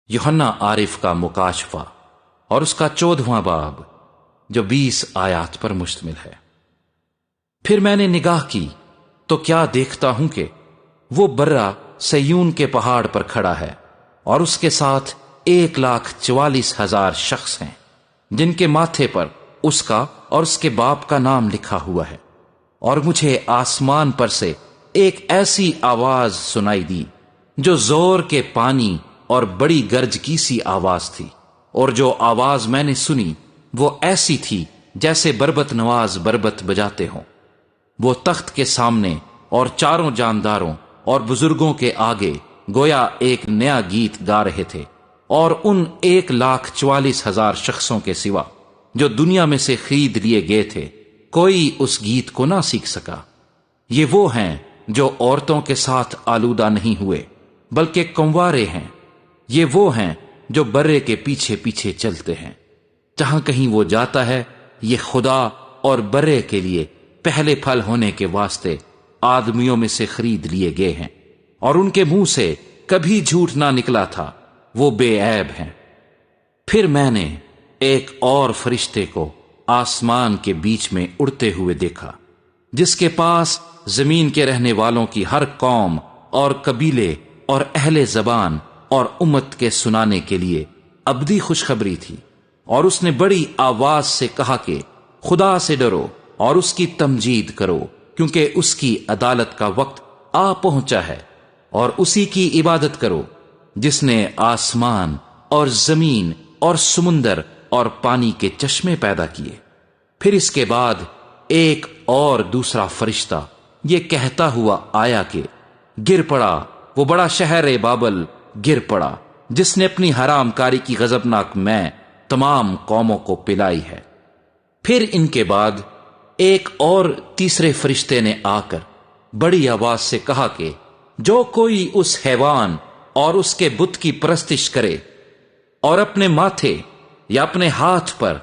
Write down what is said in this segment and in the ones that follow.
یوحنا عارف کا مکاشفہ اور اس کا 14واں باب جو 20 آیات پر مشتمل ہے۔ پھر میں نے نگاہ کی تو کیا دیکھتا ہوں کہ وہ برہ سیون کے پہاڑ پر کھڑا ہے اور اس کے ساتھ 1,44,000 شخص ہیں جن کے ماتھے پر اس کا اور اس کے باپ کا نام لکھا ہوا ہے۔ اور مجھے آسمان پر سے ایک ایسی آواز سنائی دی جو زور کے پانی اور بڑی گرج کی سی آواز تھی، اور جو آواز میں نے سنی وہ ایسی تھی جیسے بربت نواز بربت بجاتے ہوں۔ وہ تخت کے سامنے اور چاروں جانداروں اور بزرگوں کے آگے گویا ایک نیا گیت گا رہے تھے، اور ان 1,44,000 شخصوں کے سوا جو دنیا میں سے خرید لیے گئے تھے کوئی اس گیت کو نہ سیکھ سکا۔ یہ وہ ہیں جو عورتوں کے ساتھ آلودہ نہیں ہوئے بلکہ کنوارے ہیں۔ یہ وہ ہیں جو برے کے پیچھے پیچھے چلتے ہیں، جہاں کہیں وہ جاتا ہے یہ خدا اور برے کے لیے پہلے پھل ہونے کے واسطے آدمیوں میں سے خرید لیے گئے ہیں، اور ان کے منہ سے کبھی جھوٹ نہ نکلا تھا، وہ بے عیب ہیں۔ پھر میں نے ایک اور فرشتے کو آسمان کے بیچ میں اڑتے ہوئے دیکھا، جس کے پاس زمین کے رہنے والوں کی ہر قوم اور قبیلے اور اہل زبان اور امت کے سنانے کے لیے ابدی خوشخبری تھی۔ اور اس نے بڑی آواز سے کہا کہ خدا سے ڈرو اور اس کی تمجید کرو، کیونکہ اس کی عدالت کا وقت آ پہنچا ہے، اور اسی کی عبادت کرو جس نے آسمان اور زمین اور سمندر اور پانی کے چشمے پیدا کیے۔ پھر اس کے بعد ایک اور دوسرا فرشتہ یہ کہتا ہوا آیا کہ گر پڑا وہ بڑا شہر بابل، گر پڑا جس نے اپنی حرام کاری کی غضبناک میں تمام قوموں کو پلائی ہے۔ پھر ان کے بعد ایک اور تیسرے فرشتے نے آ کر بڑی آواز سے کہا کہ جو کوئی اس حیوان اور اس کے بت کی پرستش کرے اور اپنے ماتھے یا اپنے ہاتھ پر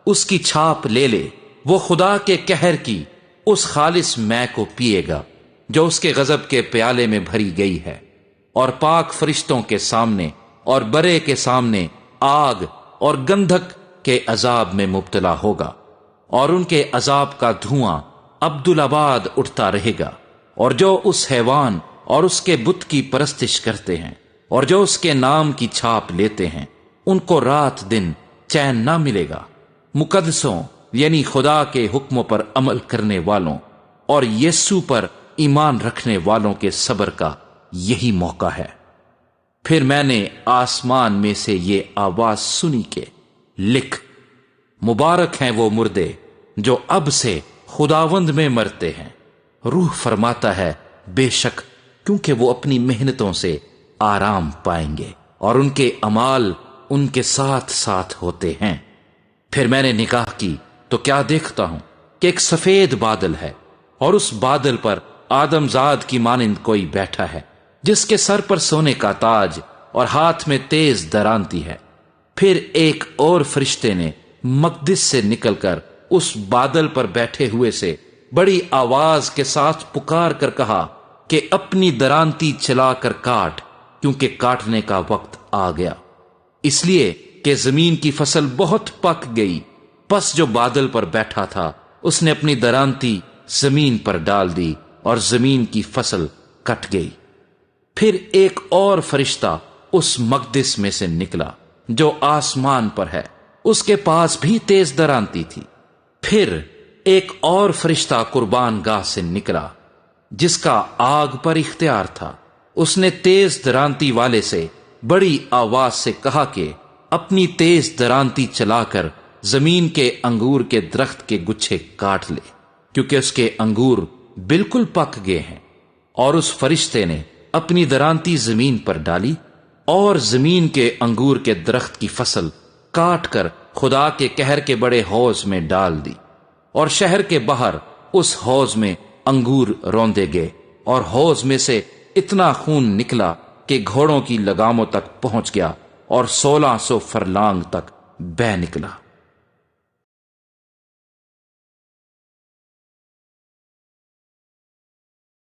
اس کی چھاپ لے لے، وہ خدا کے قہر کی اس خالص میں کو پیے گا جو اس کے غضب کے پیالے میں بھری گئی ہے، اور پاک فرشتوں کے سامنے اور برے کے سامنے آگ اور گندھک کے عذاب میں مبتلا ہوگا، اور ان کے عذاب کا دھواں عبدالآباد اٹھتا رہے گا۔ اور جو اس حیوان اور اس کے بت کی پرستش کرتے ہیں اور جو اس کے نام کی چھاپ لیتے ہیں ان کو رات دن چین نہ ملے گا۔ مقدسوں یعنی خدا کے حکموں پر عمل کرنے والوں اور یسوع پر ایمان رکھنے والوں کے صبر کا یہی موقع ہے۔ پھر میں نے آسمان میں سے یہ آواز سنی کہ لکھ، مبارک ہیں وہ مردے جو اب سے خداوند میں مرتے ہیں۔ روح فرماتا ہے بے شک، کیونکہ وہ اپنی محنتوں سے آرام پائیں گے اور ان کے اعمال ان کے ساتھ ساتھ ہوتے ہیں۔ پھر میں نے نگاہ کی تو کیا دیکھتا ہوں کہ ایک سفید بادل ہے، اور اس بادل پر آدم زاد کی مانند کوئی بیٹھا ہے جس کے سر پر سونے کا تاج اور ہاتھ میں تیز درانتی ہے۔ پھر ایک اور فرشتے نے مقدس سے نکل کر اس بادل پر بیٹھے ہوئے سے بڑی آواز کے ساتھ پکار کر کہا کہ اپنی درانتی چلا کر کاٹ، کیونکہ کاٹنے کا وقت آ گیا، اس لیے کہ زمین کی فصل بہت پک گئی۔ پس جو بادل پر بیٹھا تھا اس نے اپنی درانتی زمین پر ڈال دی اور زمین کی فصل کٹ گئی۔ پھر ایک اور فرشتہ اس مقدس میں سے نکلا جو آسمان پر ہے، اس کے پاس بھی تیز درانتی تھی۔ پھر ایک اور فرشتہ قربان گاہ سے نکلا جس کا آگ پر اختیار تھا، اس نے تیز درانتی والے سے بڑی آواز سے کہا کہ اپنی تیز درانتی چلا کر زمین کے انگور کے درخت کے گچھے کاٹ لے، کیونکہ اس کے انگور بالکل پک گئے ہیں۔ اور اس فرشتے نے اپنی درانتی زمین پر ڈالی اور زمین کے انگور کے درخت کی فصل کاٹ کر خدا کے قہر کے بڑے حوض میں ڈال دی، اور شہر کے باہر اس حوض میں انگور روندے گئے، اور حوض میں سے اتنا خون نکلا کہ گھوڑوں کی لگاموں تک پہنچ گیا اور 1600 فرلانگ تک بہہ نکلا۔